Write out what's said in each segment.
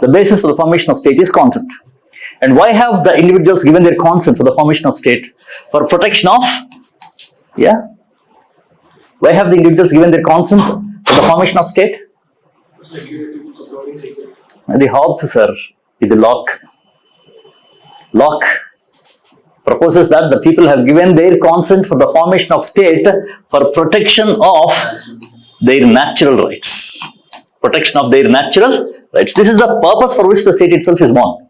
The basis for the formation of state is consent. And why have the individuals given their consent for the formation of state? For protection of, yeah? Why have the individuals given their consent for the formation of state? Security, providing security. The Hobbes, sir, is the Locke. Locke proposes that the people have given their consent for the formation of state for protection of their natural rights. Protection of their natural rights. This is the purpose for which the state itself is born.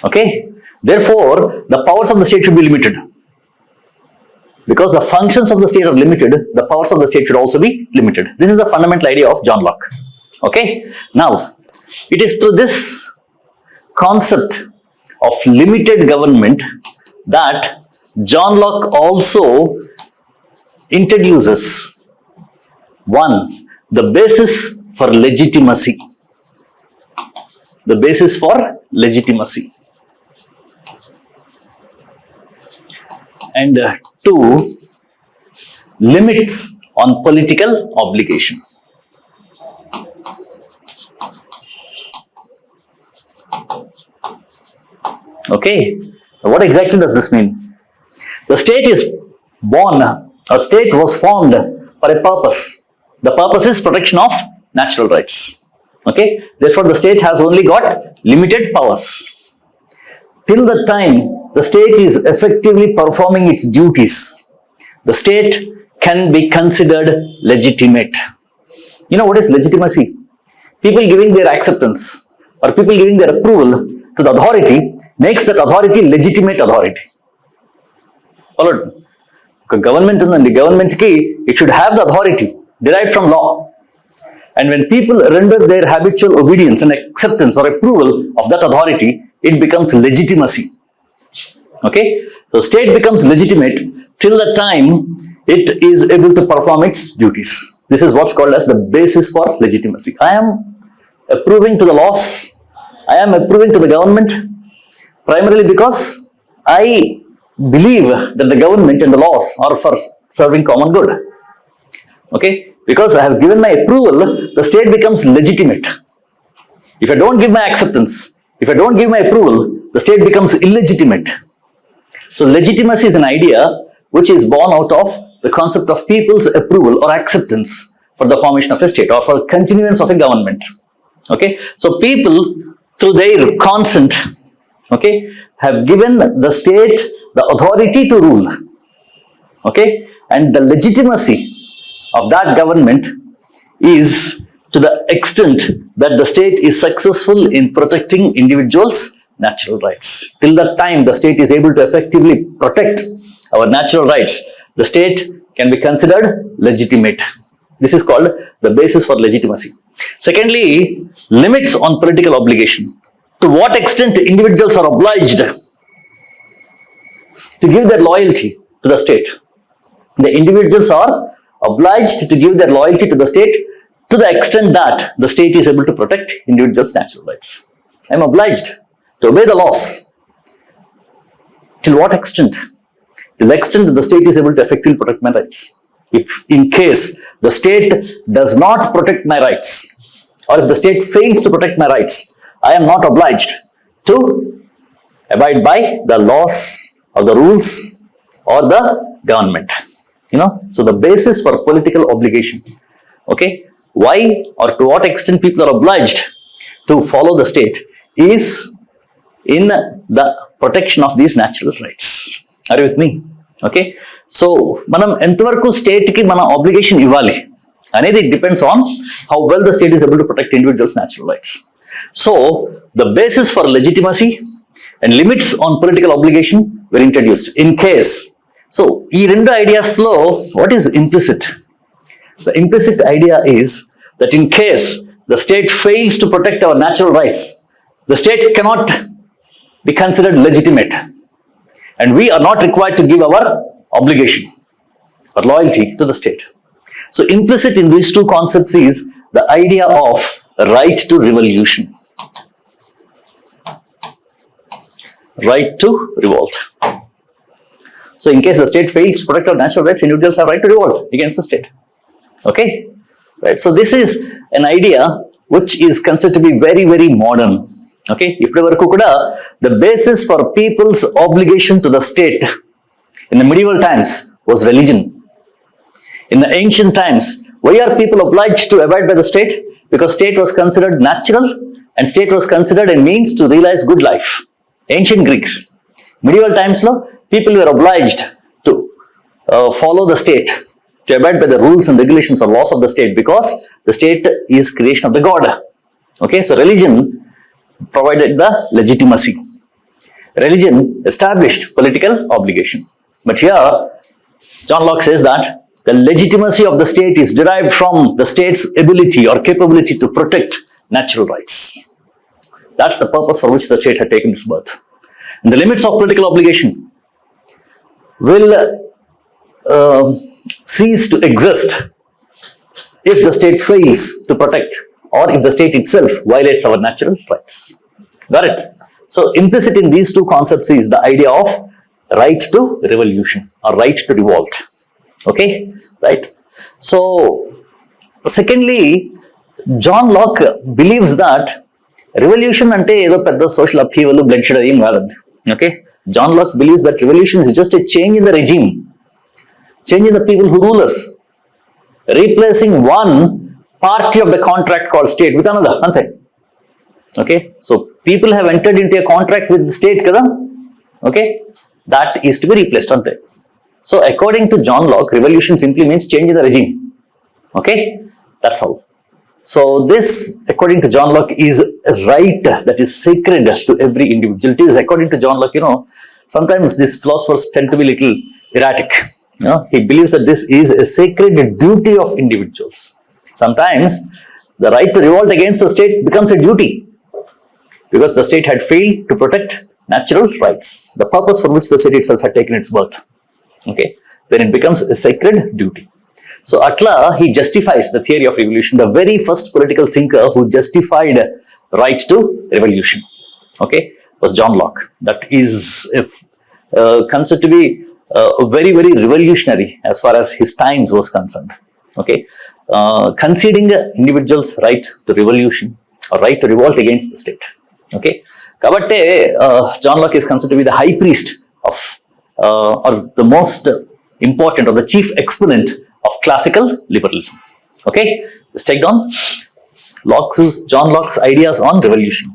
Okay? Therefore, the powers of the state should be limited. Because the functions of the state are limited, the powers of the state should also be limited. This is the fundamental idea of John Locke. Okay? Now, it is through this concept of limited government that John Locke also introduces the basis for legitimacy. The basis for legitimacy. And two, limits on political obligation. Okay, what exactly does this mean? The state is born, a state was formed for a purpose. The purpose is protection of natural rights. Okay, therefore the state has only got limited powers. Till the time the state is effectively performing its duties, the state can be considered legitimate. You know what is legitimacy? People giving their acceptance or people giving their approval to the authority makes that authority legitimate authority. Followed? Government and the government key, it should have the authority derived from law. And when people render their habitual obedience and acceptance or approval of that authority, it becomes legitimacy. Okay? So state becomes legitimate till the time it is able to perform its duties. This is what's called as the basis for legitimacy. I am approving to the laws, I am approving to the government primarily because I believe that the government and the laws are for serving common good. Okay? Because I have given my approval, the state becomes legitimate. If I don't give my acceptance, if I don't give my approval, the state becomes illegitimate. So legitimacy is an idea which is born out of the concept of people's approval or acceptance for the formation of a state or for continuance of a government. Okay? So people, through their consent, okay, have given the state the authority to rule. Okay? And the legitimacy of that government is to the extent that the state is successful in protecting individuals' natural rights. Till that time the state is able to effectively protect our natural rights, the state can be considered legitimate. This is called the basis for legitimacy. Secondly, limits on political obligation. To what extent individuals are obliged to give their loyalty to the state. The individuals are obliged to give their loyalty to the state to the extent that the state is able to protect individuals' natural rights. I am obliged to obey the laws. Till what extent? To the extent that the state is able to effectively protect my rights. If in case the state does not protect my rights, or if the state fails to protect my rights, I am not obliged to abide by the laws or the rules or the government. You know, so the basis for political obligation. Okay, why or to what extent people are obliged to follow the state is in the protection of these natural rights. Are you with me? Okay, so manam entvaraku state ki mana obligation ivali anedi depends on how well the state is able to protect individuals' natural rights. So the basis for legitimacy and limits on political obligation were introduced in case. So ee rendu ideas lo what is implicit? The implicit idea is that in case the state fails to protect our natural rights, the state cannot be considered legitimate, and we are not required to give our obligation or loyalty to the state. So implicit in these two concepts is the idea of right to revolution. Right to revolt. So in case the state fails to protect our natural rights, individuals have right to revolt against the state. Okay? Right. So this is an idea which is considered to be very, very modern. Okay, ఇప్పటి వరకు కూడా the basis for people's obligation to the state in the medieval times was religion. In the ancient times, why are people obliged to abide by the state? Because state was considered natural and state was considered a means to realize good life. Ancient Greeks. Medieval times, people were obliged to follow the state, to abide by the rules and regulations or laws of the state because the state is creation of the God. Okay, so religion provided the legitimacy. Religion established political obligation. But here, John Locke says that the legitimacy of the state is derived from the state's ability or capability to protect natural rights. That's the purpose for which the state had taken its birth. And the limits of political obligation will cease to exist if the state fails to protect or if the state itself violates our natural rights. Got it? So implicit in these two concepts is the idea of right to revolution or right to revolt. Okay, right? So secondly, John Locke believes that revolution ante edo pedda social upheaval bloodshed em kaadandi. Okay, John Locke believes that revolution is just a change in the regime, change in the people who rule us, replacing one party of the contract called state with another. Ante. Okay, so people have entered into a contract with the state kada. Okay, that is to be replaced. Ante. So according to John Locke, revolution simply means change in the regime. Okay, that's all. So this, according to John Locke, is a right that is sacred to every individual. It is, according to John Locke, sometimes these philosophers tend to be a little erratic. He believes that this is a sacred duty of individuals. Sometimes the right to revolt against the state becomes a duty because the state had failed to protect natural rights, the purpose for which the state itself had taken its birth. Okay, then it becomes a sacred duty. So Atla, he justifies the theory of revolution, the very first political thinker who justified right to revolution. Okay, was John Locke. That is considered to be very, very revolutionary as far as his times was concerned. Okay, conceding individuals' right to revolution or right to revolt against the state. Okay, Kabate, John Locke is considered to be the high priest of or the most important or the chief exponent of classical liberalism. Okay, let's take down John Locke's ideas on revolution.